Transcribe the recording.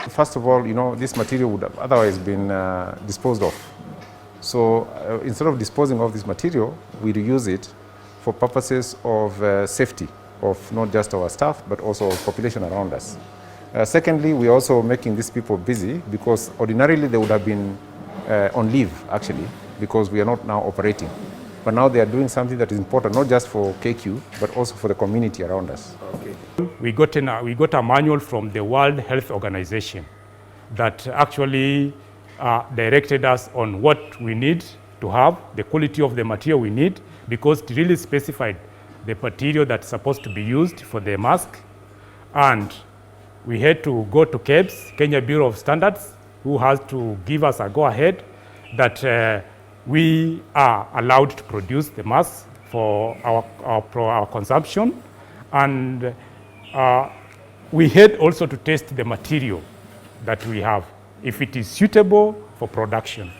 First of all, this material would have otherwise been disposed of. So instead of disposing of this material, we reuse it for purposes of safety of not just our staff, but also population around us. Secondly, we're also making these people busy because ordinarily they would have been on leave, actually, because we are not now operating. But now they are doing something that is important, not just for KQ, but also for the community around us. Okay. We got a manual from the World Health Organization that actually directed us on what we need to have, the quality of the material we need, because it really specified the material that's supposed to be used for the mask. And we had to go to KEBS, Kenya Bureau of Standards, who has to give us a go-ahead that we are allowed to produce the masks for our consumption. And we had also to test the material that we have, if it is suitable for production.